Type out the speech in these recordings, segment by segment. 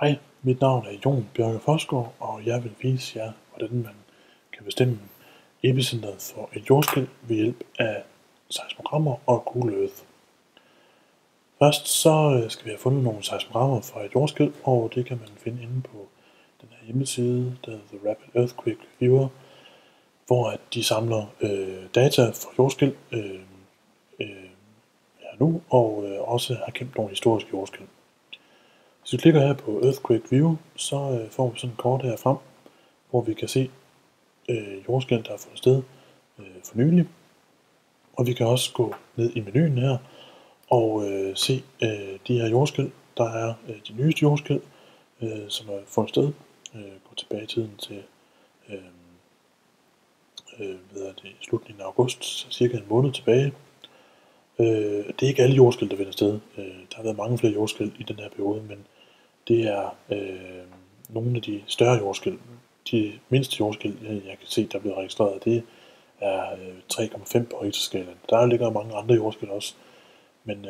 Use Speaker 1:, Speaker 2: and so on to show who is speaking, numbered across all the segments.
Speaker 1: Hej, mit navn er Jon Bjørke Fosgaard, og jeg vil vise jer, hvordan man kan bestemme epicentret for et jordskælv ved hjælp af seismogrammer og Google Earth. Først så skal vi have fundet nogle seismogrammer fra et jordskælv, og det kan man finde inde på den her hjemmeside, der hedder The Rapid Earthquake Viewer, hvor at de samler data fra jordskælv her nu, og også har gemt nogle historiske jordskælv. Hvis vi klikker her på Earthquake View, så får vi sådan et kort her frem, hvor vi kan se jordskælv, der har fundet sted for nylig. Og vi kan også gå ned i menuen her og se de her jordskælv. Der er de nyeste jordskælv, som er fundet sted. Gå tilbage i tiden til slutningen af august, så cirka en måned tilbage. Det er ikke alle jordskælv, der finder sted. Der har været mange flere jordskælv i den her periode, men det er nogle af de større jordskælv. De mindste jordskælv, jeg kan se, der er blevet registreret, det er 3,5 på Richterskalaen. Der ligger mange andre jordskælv også, men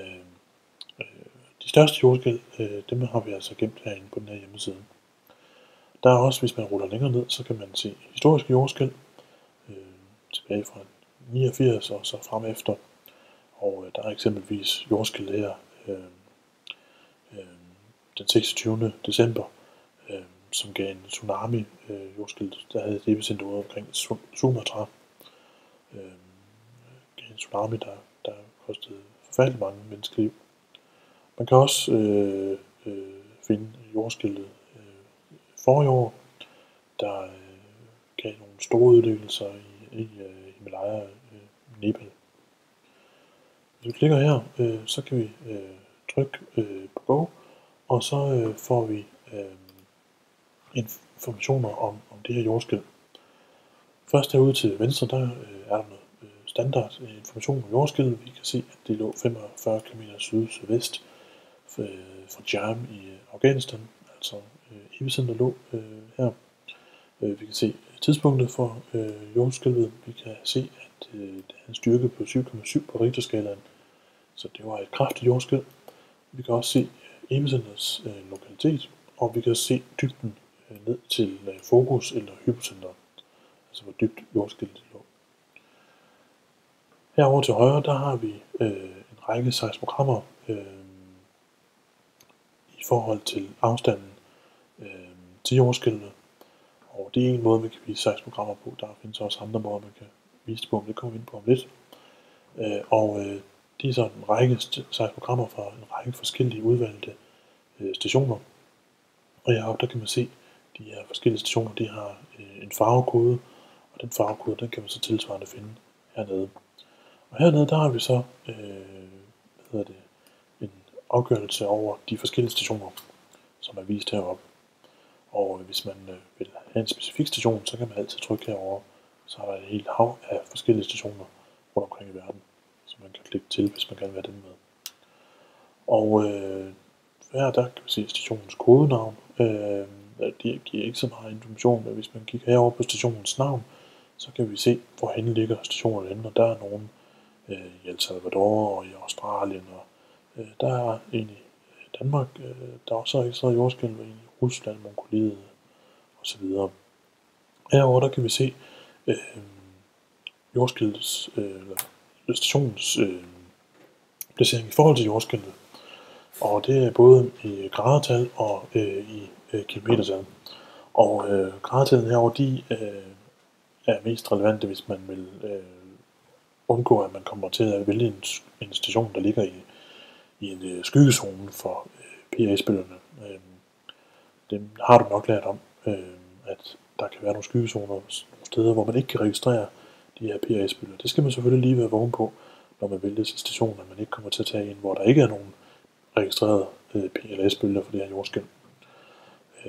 Speaker 1: de største jordskælv, dem har vi altså gemt herinde på den her hjemmeside. Der er også, hvis man ruller længere ned, så kan man se historiske jordskælv tilbage fra 89 og så frem efter. Og der er eksempelvis jordskælv her den 26. december, som gav en tsunami jordskælv, der havde et epicenter ude omkring Sumatra. Gav en tsunami, der kostede forfærdeligt mange menneskeliv. Man kan også finde jordskælvet forrige år, der gav nogle store ødelæggelser i Himalaya, Nepal. Hvis vi klikker her, så kan vi trykke på Go, og så får vi informationer om det her jordskælv. Først herude til venstre, der er der noget standard information om jordskælv. Vi kan se, at det lå 45 km sydvest fra Jam i Afghanistan, altså epicenter lå her. Vi kan se tidspunktet for jordskælvet. Vi kan se, at det er en styrke på 7,7 på Richterskalaen, så det var et kraftigt jordskælv. Vi kan også se epicenterets lokalitet, og vi kan se dybden ned til fokus eller hypocenter, altså hvor dybt jordskælvet lå. Herovre til højre, der har vi en række seismogrammer i forhold til afstanden til jordskælvet. Og det er en måde, man kan vise seismogrammer på. Der findes også andre måder, man kan vise det på, men det kommer vi ind på om lidt. Det er så en række seismogrammer fra en række forskellige udvalgte stationer. Og heroppe, der kan man se, at de her forskellige stationer, de har en farvekode, og den farvekode, den kan man så tilsvarende finde hernede. Og hernede, der har vi så en afgørelse over de forskellige stationer, som er vist heroppe. Og hvis man vil have en specifik station, så kan man altid trykke herover. Så er der et helt hav af forskellige stationer rundt omkring i verden, som man kan klikke til, hvis man gerne vil have dem med. Og her der kan man se stationens kodenavn. Det giver ikke så meget information, men hvis man kigger herover på stationens navn, så kan vi se, hvorhen ligger stationerne henne. Og der er nogen i El Salvador og i Australien, og der er en i Danmark, der også er registreret jordskælv i Rusland, Mongoliet osv. Herovre der kan vi se jordskælvets stationens placering i forhold til jordskælvet. Og det er både i gradertal og i kilometertal. Og gradertallene herovre, de er mest relevante, hvis man vil undgå, at man kommer til at vælge en station, der ligger i en skyggezone for PA-spillerne. Dem har du nok lært om, at der kan være nogle skyggezoner nogle steder, hvor man ikke kan registrere de her PA-spillere. Det skal man selvfølgelig lige være vågen på, når man vælger sin station, at man ikke kommer til at tage en, hvor der ikke er nogen registrerede PLS-bølger for det her jordskælv.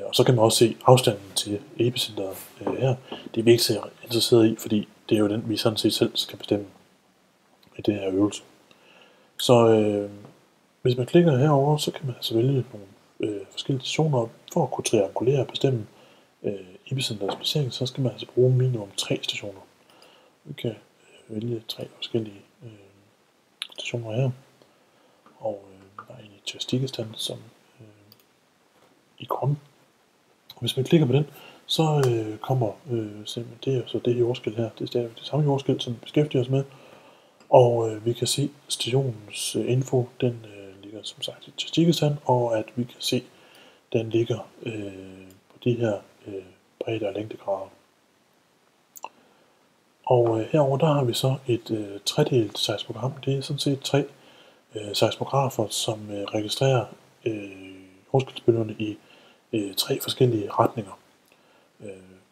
Speaker 1: Og så kan man også se afstanden til epicenteret her. Det er vi ikke så interesseret i, fordi det er jo den, vi sådan set selv skal bestemme i det her øvelse. Så hvis man klikker herover, så kan man altså vælge nogle forskellige stationer. For at kunne triangulere og bestemme epicenterets placering, så skal man altså bruge minimum 3 stationer. Vi kan vælge 3 forskellige stationer her. Og der er en i Tjadsjikistan, som i grøn. Og hvis man klikker på den, så kommer det er så det jordskæl her. Det er stadig det samme jordskæl, som vi beskæftiger os med. Og vi kan se stationens info, den ligger som sagt i Tjatikistan, og at vi kan se, den ligger på de her bredde- og længdegrader. Og herover der har vi så et tredelt seismogram. Det er sådan set 3 seismografer, som registrerer jordskælvsbølgerne i 3 forskellige retninger.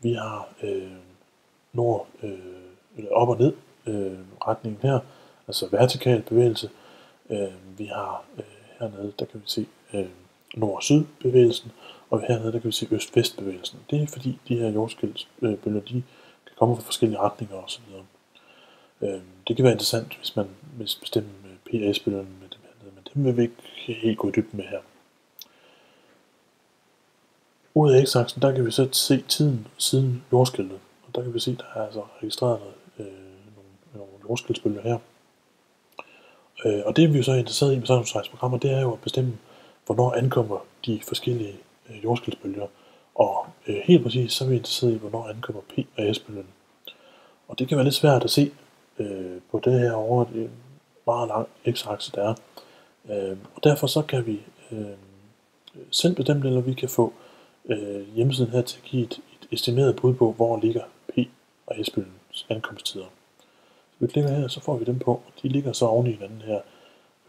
Speaker 1: Vi har nord, eller op og ned retningen her, altså vertikal bevægelse. Vi har hernede, der kan vi se nord-syd bevægelsen, og hernede der kan vi se øst-vest bevægelsen. Det er fordi de her jordskælvsbølger, de kan komme fra forskellige retninger osv. Det kan være interessant, hvis man vil bestemme PAS-bølgerne med dem hernede, men dem vil vi ikke helt gå i dybden med her. Ud af x-aksen, der kan vi så se tiden siden jordskælvet, og der kan vi se, der er altså registreret nogle jordskælvsbølger her. Og det vi jo så er interesseret i med sådan nogle seismogrammer, det er jo at bestemme, hvornår ankommer de forskellige jordskælvsbølger. Og helt præcis, så er vi interesseret i, hvornår ankommer P- og S-bølgen. Og det kan være lidt svært at se på det her over det meget lang x-akse, der er. Og derfor så kan vi selv bestemme det, eller vi kan få hjemmesiden her til at give et estimeret bud på, hvor ligger P- og S-bølgens ankomsttider. Så vi klikker her, så får vi dem på, og de ligger så oven i hinanden her.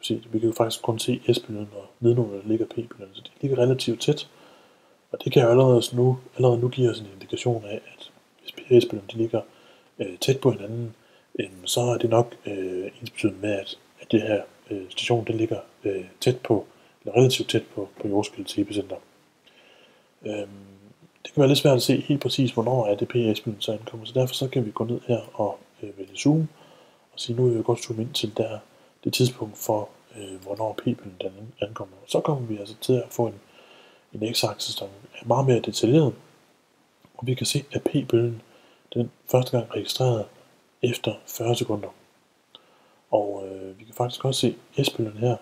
Speaker 1: Vi kan jo faktisk kun se S-bølgen, og nedenunder ligger P-bølgen, så de ligger relativt tæt. Og det kan jo allerede nu give os en indikation af, at hvis P- og S-bølgen de ligger tæt på hinanden, så er det nok ensbetydende med, at det her station den ligger tæt på, eller relativt tæt på jordskælvets epicenter. Det kan være lidt svært at se helt præcis, hvornår er det P-S-bølgen så ankommer, så derfor så kan vi gå ned her og vælge zoom, og sige, nu vil vi godt zoome ind til det tidspunkt for, hvornår P-bølgen den ankommer. Så kommer vi altså til at få en x-akse, som er meget mere detaljeret, og vi kan se, at P-bølgen den første gang registreret efter 40 sekunder. Og vi kan faktisk også se S-bølgen her,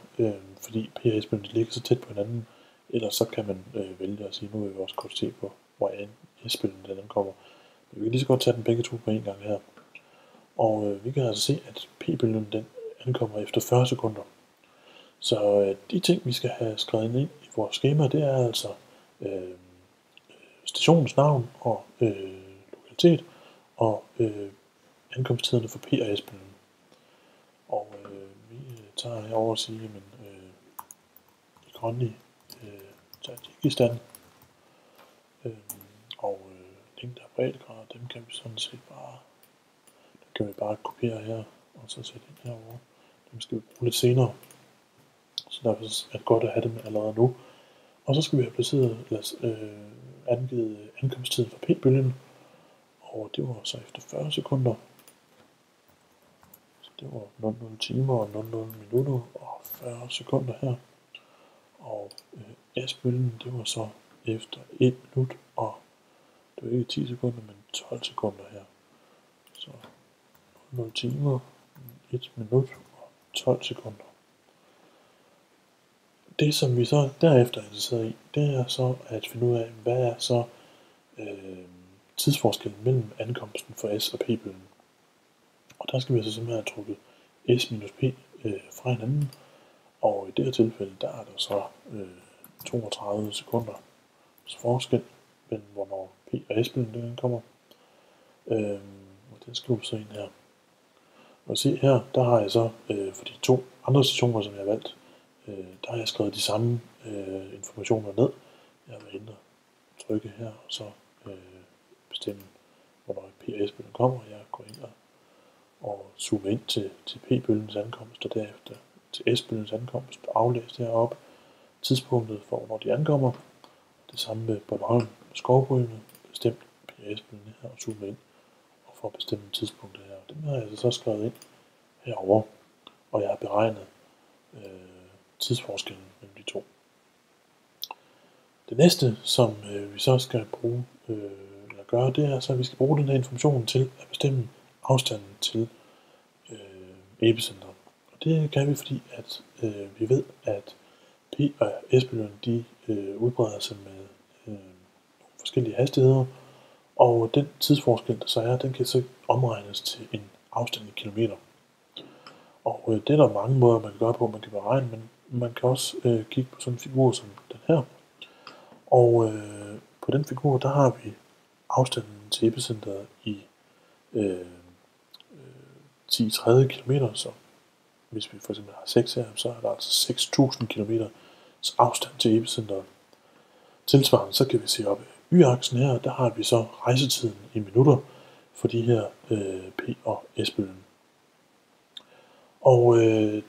Speaker 1: fordi P- og S-bølgen ligger så tæt på hinanden, ellers så kan man vælge at sige, nu vil vi også godt se på, hvor S-bølgen den ankommer. Men vi kan lige så godt tage den begge to på en gang her. Og vi kan altså se, at P-bølgen den ankommer efter 40 sekunder. Så de ting, vi skal have skrevet ind i vores skema, det er altså stationens navn og lokalitet og ankomsttiderne for P- og S-bølgen. Og vi tager herover og siger, men i grønne Tjatikistan og længde og breddegrader, dem kan vi sådan set bare kopiere her og så sætte ind herover. Dem skal vi bruge lidt senere, så derfor er det godt at have dem allerede nu. Og så skal vi have placeret angivet ankomsttiden for P-bølgen, og det var så efter 40 sekunder. Så det var 00 timer og 00 minutter og 40 sekunder her. Og S-bølgen, det var så efter 1 minut, og det var ikke 10 sekunder, men 12 sekunder her. Så 0 timer, 1 minut og 12 sekunder. Det, som vi så derefter er interesseret i, det er så at finde ud af, hvad er så tidsforskellen mellem ankomsten for S- og P-bølgen. Og der skal vi så simpelthen have trukket S minus P fra hinanden, og i det her tilfælde, der er der så 32 sekunder forskel mellem, hvornår P- og S-bølgen ankommer. Og den skriver så ind her. Og se her, der har jeg så for de 2 andre stationer, som jeg har valgt, der har jeg skrevet de samme informationer ned. Jeg har været inde og trykke her, og så bestemme, hvornår P- og S-bølgen kommer. Jeg går ind og zoome ind til P-bølgens ankomst, og derefter til S-bølgens ankomst, og aflæse heroppe tidspunktet for, hvornår de ankommer. Det samme med Bornholm skovbrynene, bestemt P- og S-bølgen her, og zoome ind og få bestemt tidspunktet her. Dem har jeg altså så skrevet ind herover, og jeg har beregnet tidsforskellen mellem de 2. Det næste, som vi så skal bruge eller gøre, det er så, at vi skal bruge den her information til at bestemme afstanden til epicentret. Og det kan vi, fordi at vi ved, at P- P- og S-bølgerne, de udbreder sig med forskellige hastigheder, og den tidsforskel, der så er, den kan så omregnes til en afstand i kilometer. Og det er der mange måder, man kan gøre på, man kan beregne, men man kan også kigge på sådan en figur som den her. Og på den figur, der har vi afstanden til epicentret i 10/3 kilometer, så hvis vi for eksempel har 6 her, så er der altså 6.000 km afstand til epicentret. Tilsvarende så kan vi se op i y-aksen her, der har vi så rejsetiden i minutter for de her P- og S-bølgen. Og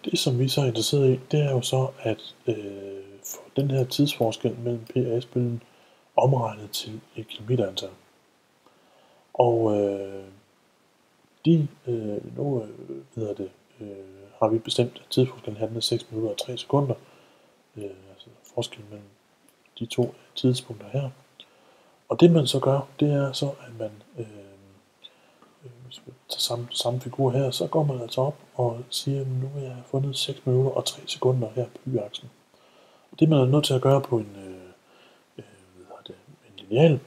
Speaker 1: det som vi så er interesseret i, det er jo så at få den her tidsforskel mellem P- og S-bølgen omregnet til et kilometerantal. Og nu har vi bestemt, at tidsforskellen handler 6 minutter og 3 sekunder. Altså forskellen mellem de to tidspunkter her. Og det man så gør, det er så, at man hvis vi tager samme figur her, så går man altså op og siger, at nu har jeg fundet 6 minutter og 3 sekunder her på y-aksen. Og det man er nødt til at gøre på en lineal,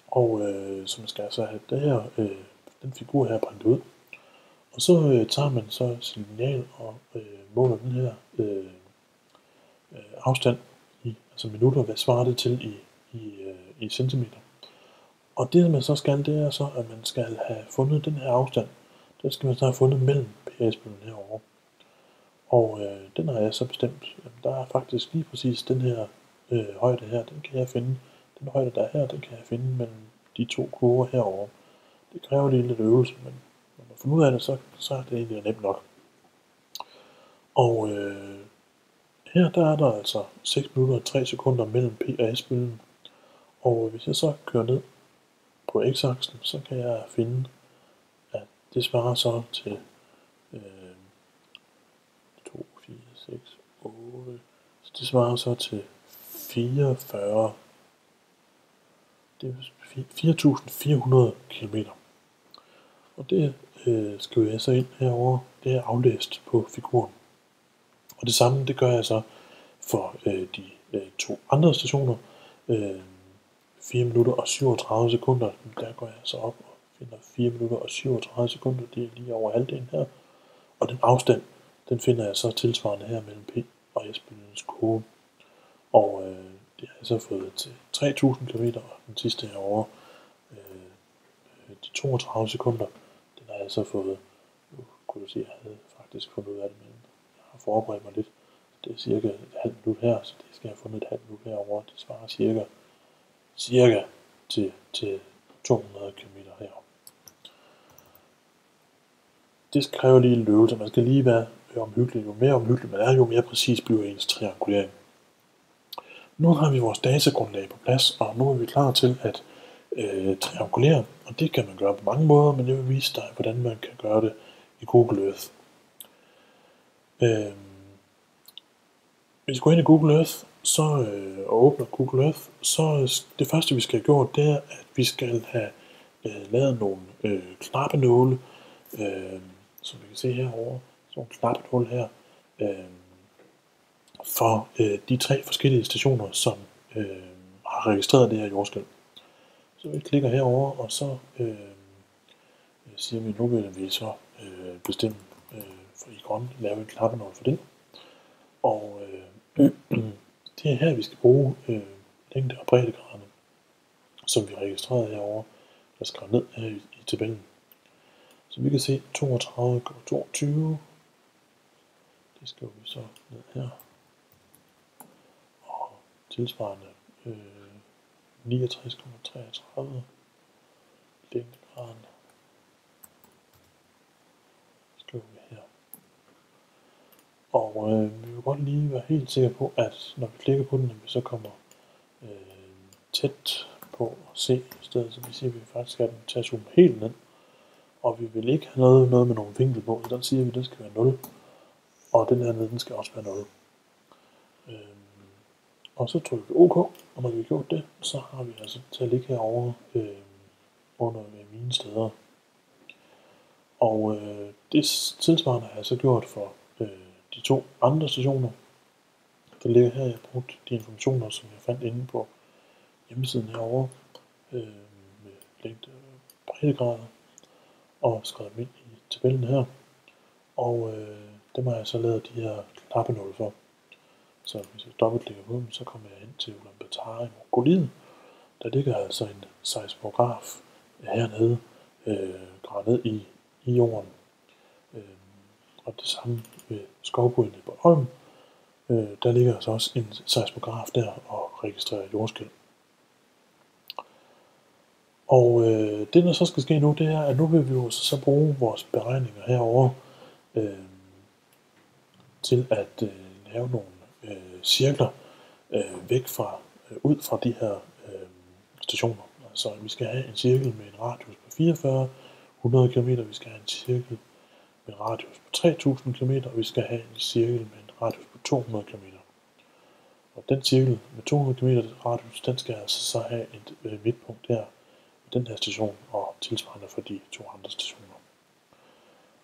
Speaker 1: og så man skal altså have det her, den figur her printet ud. Og så tager man så sin lineal og måler den her afstand i altså minutter, hvad svarer det til i centimeter. Og det man så skal, det er så, at man skal have fundet den her afstand. Den skal man så have fundet mellem PS-bølgen herovre. Og den har jeg så bestemt. Der er faktisk lige præcis den her højde her, den kan jeg finde. Den højde der er her, den kan jeg finde mellem de to kurver herovre. Det kræver lige lidt øvelse, men når man finder ud af det, så er det egentlig nemt nok. Og her der er der altså 6 minutter og 3 sekunder mellem P- og S-bølgen. Og hvis jeg så kører ned på x-aksen, så kan jeg finde, at det svarer så til 2, 4, 6, 8. Så det svarer så til 44. Det er 4.400 km. Og det skriver jeg så ind herover. Det er aflæst på figuren. Og det samme, det gør jeg så for de to andre stationer. 4 minutter og 37 sekunder. Der går jeg så op og finder 4 minutter og 37 sekunder. Det er lige over halvdelen her. Og den afstand, den finder jeg så tilsvarende her mellem P og S-bølgens kurve. Og det har jeg så fået til 3.000 km, og den sidste herovre, de 32 sekunder, den har jeg så fået, nu kunne du se, at jeg havde faktisk fundet ud af det, men jeg har forberedt mig lidt. Det er cirka et halvt minut her, så det skal jeg have fundet et halvt minut herovre. Det svarer cirka til 200 km heroppe. Det kræver lige en øvelse. Man skal lige være omhyggelig. Jo mere omhyggelig man er, jo mere præcis bliver ens triangulering. Nu har vi vores datagrundlag på plads, og nu er vi klar til at triangulere. Og det kan man gøre på mange måder, men jeg vil vise dig, hvordan man kan gøre det i Google Earth. Hvis vi går ind i Google Earth, og åbner Google Earth, så det første vi skal have gjort, det er, at vi skal have lavet nogle knappenåle, som vi kan se herovre, sådan nogle knappenåle her, for de 3 forskellige stationer, som har registreret det her jordskælv. Så vi klikker herover, og så siger vi, nu vil vi så bestemme for i grøn, lave en knappenål for det. Og det er her, vi skal bruge længde- og breddegraderne, som vi har registreret herovre, der skrevet ned her i tabellen. Så vi kan se 32 går 22. Det skriver vi så ned her. Og tilsvarende 69,33 længdegraden skriver vi her. Og vi vil godt lige være helt sikre på, at når vi klikker på den, at vi så kommer tæt på at se i stedet, så vi siger, at vi faktisk skal den til at zoome helt ned. Og vi vil ikke have noget med nogle vinkel på, så der siger vi, at det skal være 0. Og den her nede, den skal også være 0. Og så trykker vi OK, og når vi har gjort det, så har vi altså til at ligge herovre under mine steder. Og det tilsvarende har jeg så gjort for de 2 andre stationer. der ligger her, jeg har brugt de informationer, som jeg fandt inde på hjemmesiden herovre, med længde og breddegrader, og skrevet dem ind i tabellen her. Og dem har jeg så lavet de her knappenåle for. Så hvis jeg dobbeltklikker på dem, så kommer jeg ind til Ulaanbaatar i Mongoliet. Der ligger altså en seismograf hernede, gravet ned i jorden. Og det samme ved skovbrynet i Bornholm. Der ligger altså også en seismograf der og registrerer jordskælv. Og det, der så skal ske nu, det er, at nu vil vi jo så bruge vores beregninger herover til at lave nogle cirkler væk fra, ud fra de her stationer. Altså vi skal have en cirkel med en radius på 4400 km, vi skal have en cirkel med en radius på 3000 km, og vi skal have en cirkel med en radius på 200 km. Og den cirkel med 200 km radius, den skal altså så have et midtpunkt der i den her station, og tilsvarende for de to andre stationer.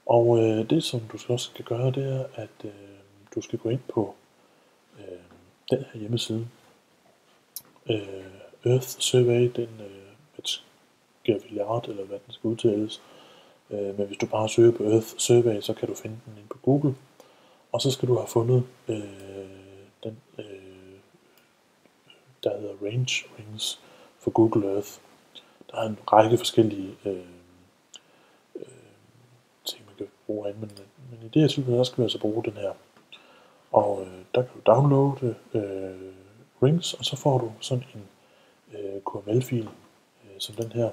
Speaker 1: Og det, som du også skal gøre, det er, at du skal gå ind på den her hjemmeside. Earth Survey, den Gervillard, eller hvad den skal udtales. Men hvis du bare søger på Earth Survey, så kan du finde den inde på Google. Og så skal du have fundet den, der hedder Range Rings for Google Earth. Der er en række forskellige ting, man kan bruge af, men i det her tilfælde, der skal vi altså bruge den her. Og der kan du downloade rings, og så får du sådan en KML-fil, som den her.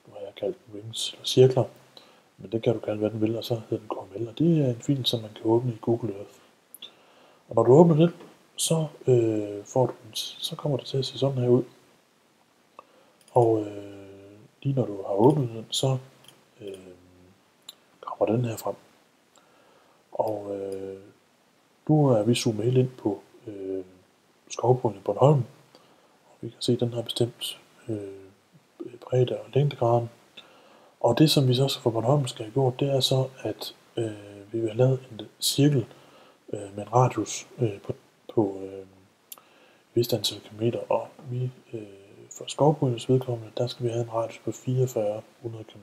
Speaker 1: Nu har jeg kaldt rings eller cirkler, men det kan du kalde hvad den vil, og så hedder den KML, og det er en fil, som man kan åbne i Google Earth. Og når du åbner den, så, så kommer det til at se sådan her ud. Og lige når du har åbnet den, så kommer den her frem. Og nu er vi zoomet helt ind på skovbrynet i Bornholm, og vi kan se, at den har bestemt bredde og længdegraden. Og det, som vi så for Bornholm skal have gjort, det er så, at vi vil have lavet en cirkel med en radius på et vist antal kilometer, og vi for skovbrynets vedkommende, der skal vi have en radius på 4400 km.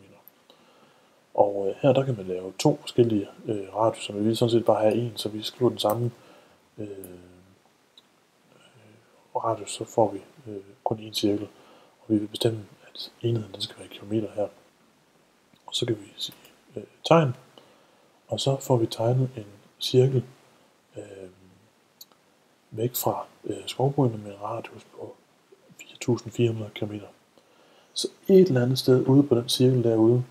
Speaker 1: Og her der kan man lave to forskellige radiuser, men vi vil sådan set bare have en, så vi skriver den samme radius, så får vi kun en cirkel, og vi vil bestemme, at enheden den skal være i kilometer her. Og så kan vi sige tegn, og så får vi tegnet en cirkel væk fra skovbrynet med en radius på 4400 km. Så et eller andet sted ude på den cirkel derude,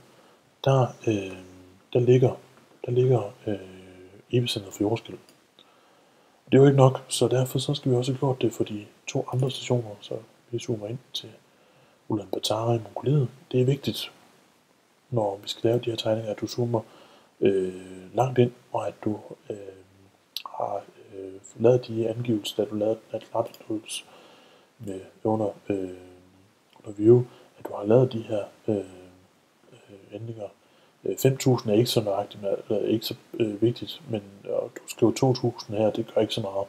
Speaker 1: der ligger epicentret for jordskælv. Det er jo ikke nok, så derfor så skal vi også have gjort det for de to andre stationer, så vi zoomer ind til Ulaanbaatar i Mongoliet. Det er vigtigt, når vi skal lave de her tegninger, at du zoomer langt ind, og at du har lavet de angivelser, da du lavede Atlas med under view, at du har lavet de her ændringer. 5.000 er ikke så nøjagtigt, eller ikke så vigtigt, men du skriver 2.000 her, det gør ikke så meget.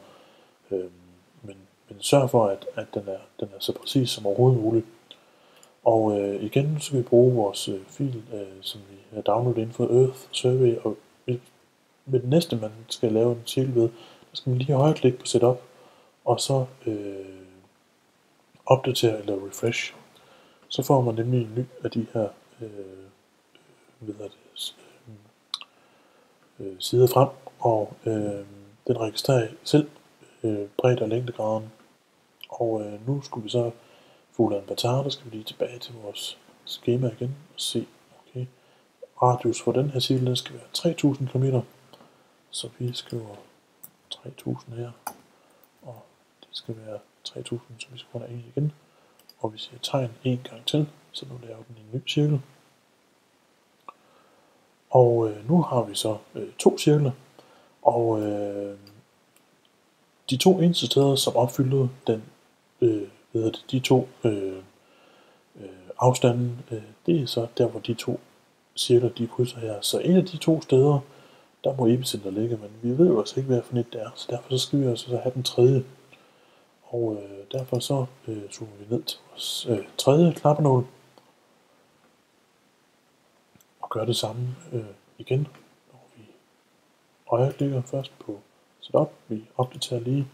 Speaker 1: Men sørg for, at den er så præcis som overhovedet muligt. Og igen, så skal vi bruge vores fil, som vi har downloadet inden for Earth Survey, og med det næste, man skal lave en cirkel ved, der skal man lige højreklikke på Setup, og så opdatere eller refresh. Så får man nemlig en ny af de her sider frem, og den registrerer selv bredde og længdegraden. Og nu skulle vi så for Ulaanbaatar, der skal vi lige tilbage til vores skema igen og se, okay, radius for den her cirkel, den skal være 3000 km, så vi skriver 3000 her, og det skal være 3000, så vi skriver ind igen, og vi siger tegn en gang til, så nu laver den en ny cirkel. Og nu har vi så to cirkler, og de to eneste steder, som opfyldte den, de to afstanden, det er så der, hvor de to cirkler de krydser her. Så en af de to steder, der må epicenter ligge, men vi ved jo altså ikke, hvad for et det er, så derfor så skal vi altså have den tredje. Og derfor så zoomer vi ned til vores tredje knappenål, og gør det samme igen, når vi højreklikker først på setup, vi opdaterer lige,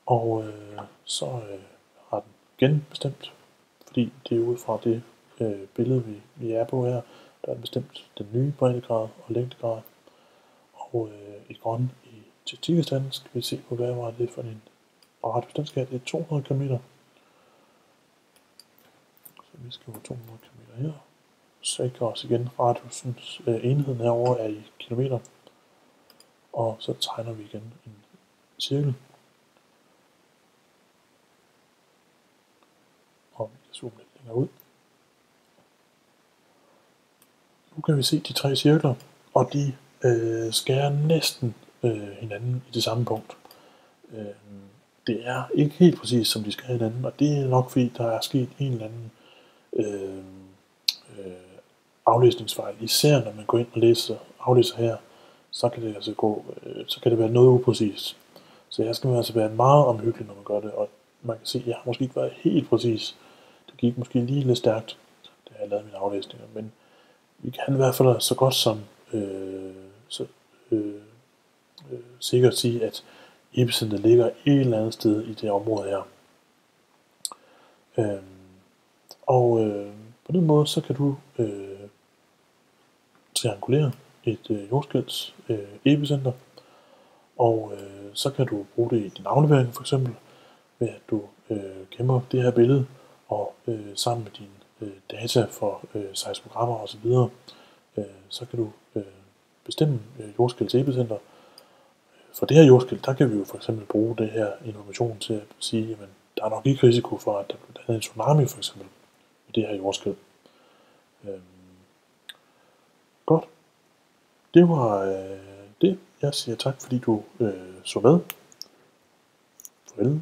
Speaker 1: og så har den genbestemt, fordi det er ud fra det billede, vi er på her, der er bestemt den nye breddegrad og længdegrad, og i grøn i Tjekkikistanen skal vi se på, hvad var det for en radius. Den skal have 200 km. Så vi skriver 200 km her. Sikrer os igen radiusens enheden herovre er i kilometer. Og så tegner vi igen en cirkel. Og vi kan zoome lidt længere ud. Nu kan vi se de tre cirkler, og de skærer næsten hinanden i det samme punkt. Det er ikke helt præcis, som de skærer hinanden, og det er nok fordi, der er sket en eller anden aflæsningsfejl. Især når man går ind og aflæser her, så kan det altså så kan det være noget upræcist. Så jeg skal altså være meget omhyggelig, når man gør det, og man kan se, at jeg har måske ikke været helt præcis. Det gik måske lige lidt stærkt, da jeg lavede mine aflæsninger, men vi kan i hvert fald så godt som sikkert sige, at epicenter ligger et eller andet sted i det område her. På den måde, så kan du triangulere et jordskælvs epicenter, og så kan du bruge det i din aflevering for eksempel, ved at du gemmer det her billede, og sammen med dine data for seismogrammer osv., så kan du bestemme jordskælvs epicenter. For det her jordskælv, der kan vi jo for eksempel bruge det her information til at sige, at der er nok ikke risiko for, at der bliver dannet en tsunami for eksempel i det her jordskælv. Godt. Det var det. Jeg siger tak, fordi du så med. Farvel.